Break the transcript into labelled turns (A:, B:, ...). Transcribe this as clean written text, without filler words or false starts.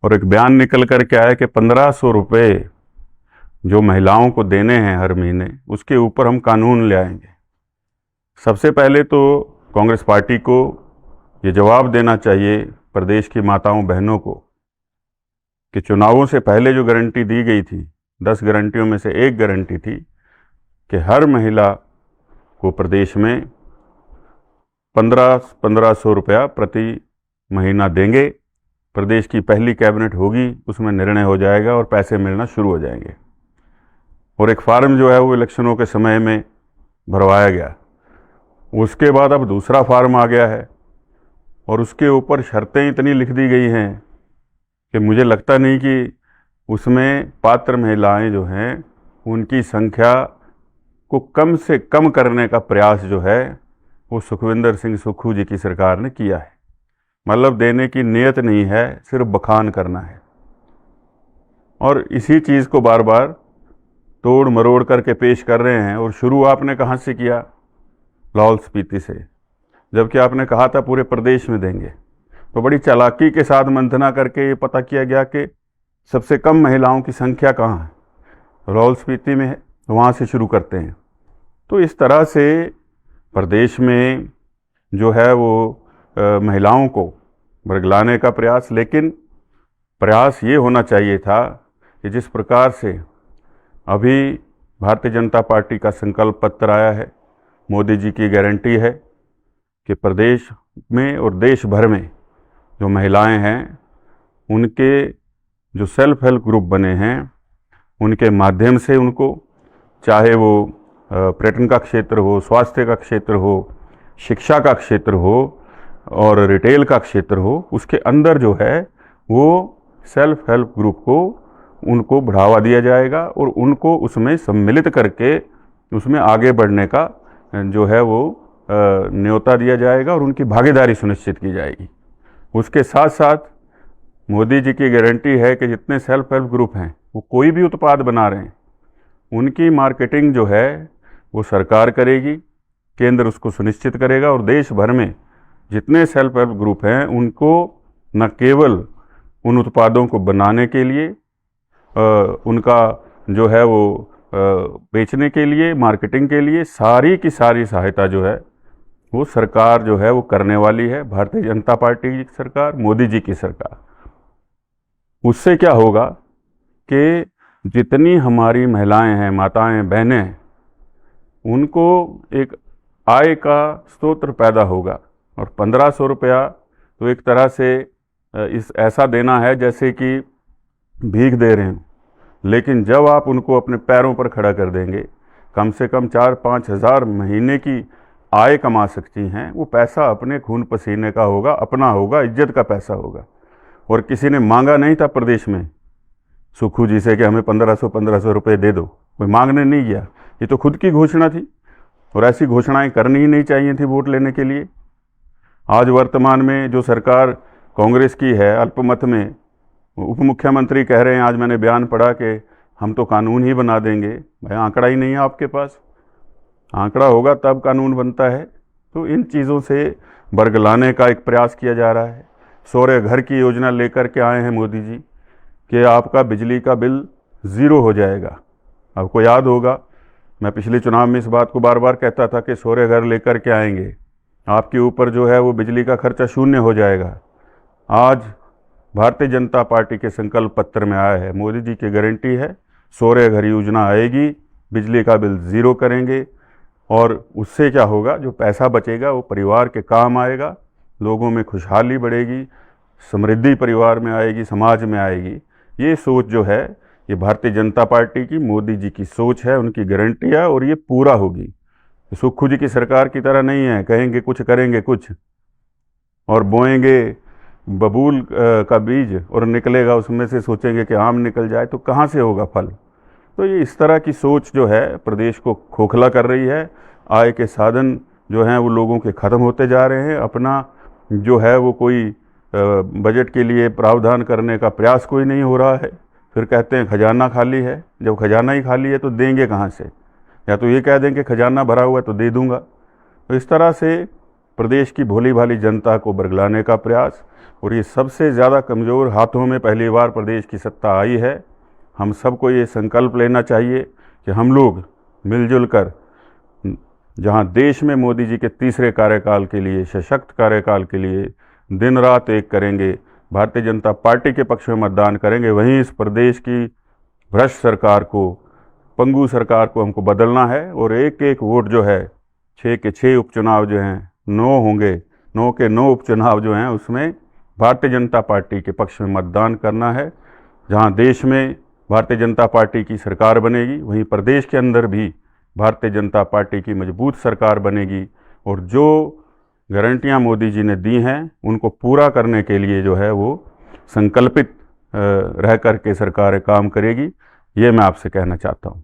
A: और एक बयान निकल कर के आया कि 1500 रुपये जो महिलाओं को देने हैं हर महीने, उसके ऊपर हम कानून ले आएंगे। सबसे पहले तो कांग्रेस पार्टी को ये जवाब देना चाहिए प्रदेश की माताओं बहनों को कि चुनावों से पहले जो गारंटी दी गई थी, 10 गारंटियों में से एक गारंटी थी कि हर महिला को प्रदेश में 1500 रुपया प्रति महीना देंगे। प्रदेश की पहली कैबिनेट होगी, उसमें निर्णय हो जाएगा और पैसे मिलना शुरू हो जाएंगे। और एक फार्म जो है वो इलेक्शनों के समय में भरवाया गया। उसके बाद अब दूसरा फार्म आ गया है और उसके ऊपर शर्तें इतनी लिख दी गई हैं कि मुझे लगता नहीं कि उसमें पात्र महिलाएं जो हैं उनकी संख्या को कम से कम करने का प्रयास जो है वो सुखविंदर सिंह सुक्खू जी की सरकार ने किया है। मतलब देने की नीयत नहीं है, सिर्फ बखान करना है। और इसी चीज़ को बार बार तोड़ मरोड़ करके पेश कर रहे हैं। और शुरू आपने कहाँ से किया? लाहौल स्पीति से, जबकि आपने कहा था पूरे प्रदेश में देंगे। तो बड़ी चालाकी के साथ मंथना करके ये पता किया गया कि सबसे कम महिलाओं की संख्या कहाँ है, लाहौल स्पीति में है, तो वहाँ से शुरू करते हैं। तो इस तरह से प्रदेश में जो है वो महिलाओं को बरगलाने का प्रयास, लेकिन प्रयास ये होना चाहिए था कि जिस प्रकार से अभी भारतीय जनता पार्टी का संकल्प पत्र आया है, मोदी जी की गारंटी है कि प्रदेश में और देश भर में जो महिलाएं हैं उनके जो सेल्फ हेल्प ग्रुप बने हैं उनके माध्यम से उनको, चाहे वो पर्यटन का क्षेत्र हो, स्वास्थ्य का क्षेत्र हो, शिक्षा का क्षेत्र हो और रिटेल का क्षेत्र हो, उसके अंदर जो है वो सेल्फ हेल्प ग्रुप को उनको बढ़ावा दिया जाएगा और उनको उसमें सम्मिलित करके उसमें आगे बढ़ने का जो है वो न्योता दिया जाएगा और उनकी भागीदारी सुनिश्चित की जाएगी। उसके साथ साथ मोदी जी की गारंटी है कि जितने सेल्फ हेल्प ग्रुप हैं वो कोई भी उत्पाद बना रहे हैं उनकी मार्केटिंग जो है वो सरकार करेगी, केंद्र उसको सुनिश्चित करेगा। और देश भर में जितने सेल्फ हेल्प ग्रुप हैं उनको न केवल उन उत्पादों को बनाने के लिए, उनका जो है वो बेचने के लिए, मार्केटिंग के लिए सारी की सारी सहायता जो है वो सरकार जो है वो करने वाली है, भारतीय जनता पार्टी की सरकार, मोदी जी की सरकार। उससे क्या होगा कि जितनी हमारी महिलाएं हैं, माताएं, बहनें हैं, उनको एक आय का स्रोत पैदा होगा। और 1500 रुपया तो एक तरह से ऐसा देना है जैसे कि भीख दे रहे हैं, लेकिन जब आप उनको अपने पैरों पर खड़ा कर देंगे, कम से कम 4-5 हज़ार महीने की आय कमा सकती हैं, वो पैसा अपने खून पसीने का होगा, अपना होगा, इज्जत का पैसा होगा। और किसी ने मांगा नहीं था प्रदेश में सुक्खू जी से कि हमें 1500 रुपये दे दो, कोई मांगने नहीं गया। ये तो खुद की घोषणा थी और ऐसी घोषणाएं करनी ही नहीं चाहिए थी वोट लेने के लिए। आज वर्तमान में जो सरकार कांग्रेस की है, अल्पमत में उप मुख्यमंत्री कह रहे हैं, आज मैंने बयान पढ़ा कि हम तो कानून ही बना देंगे। भाई आंकड़ा ही नहीं है आपके पास, आंकड़ा होगा तब कानून बनता है। तो इन चीज़ों से बरगलाने का एक प्रयास किया जा रहा है। सौर्य घर की योजना लेकर के आए हैं मोदी जी कि आपका बिजली का बिल 0 हो जाएगा। आपको याद होगा मैं पिछले चुनाव में इस बात को बार बार कहता था कि सौर्य घर लेकर के आएंगे, आपके ऊपर जो है वो बिजली का खर्चा 0 हो जाएगा। आज भारतीय जनता पार्टी के संकल्प पत्र में आया है, मोदी जी की गारंटी है, सौर्य घर योजना आएगी, बिजली का बिल 0 करेंगे। और उससे क्या होगा, जो पैसा बचेगा वो परिवार के काम आएगा, लोगों में खुशहाली बढ़ेगी, समृद्धि परिवार में आएगी, समाज में आएगी। ये सोच जो है ये भारतीय जनता पार्टी की, मोदी जी की सोच है, उनकी गारंटी है और ये पूरा होगी। सुक्खू जी की सरकार की तरह नहीं है, कहेंगे कुछ करेंगे कुछ और बोएंगे बबूल का बीज और निकलेगा उसमें से, सोचेंगे कि आम निकल जाए, तो कहाँ से होगा फल। तो ये इस तरह की सोच जो है प्रदेश को खोखला कर रही है। आय के साधन जो हैं वो लोगों के ख़त्म होते जा रहे हैं। अपना जो है वो कोई बजट के लिए प्रावधान करने का प्रयास कोई नहीं हो रहा है। फिर कहते हैं खजाना खाली है। जब खजाना ही खाली है तो देंगे कहाँ से? या तो ये कह दें कि खजाना भरा हुआ है तो दे दूँगा। तो इस तरह से प्रदेश की भोली भाली जनता को बरगलाने का प्रयास, और ये सबसे ज़्यादा कमज़ोर हाथों में पहली बार प्रदेश की सत्ता आई है। हम सबको ये संकल्प लेना चाहिए कि हम लोग मिलजुल कर, जहाँ देश में मोदी जी के तीसरे कार्यकाल के लिए, सशक्त कार्यकाल के लिए दिन रात एक करेंगे, भारतीय जनता पार्टी के पक्ष में मतदान करेंगे, वहीं इस प्रदेश की भ्रष्ट सरकार को, पंगु सरकार को हमको बदलना है। और एक एक वोट जो है, 6 के 6 उपचुनाव जो हैं, 9 होंगे, 9 के 9 उपचुनाव जो हैं, उसमें भारतीय जनता पार्टी के पक्ष में मतदान करना है। जहां देश में भारतीय जनता पार्टी की सरकार बनेगी, वहीं प्रदेश के अंदर भी भारतीय जनता पार्टी की मजबूत सरकार बनेगी, और जो गारंटियां मोदी जी ने दी हैं उनको पूरा करने के लिए जो है वो संकल्पित रह कर के सरकार काम करेगी। ये मैं आपसे कहना चाहता हूँ।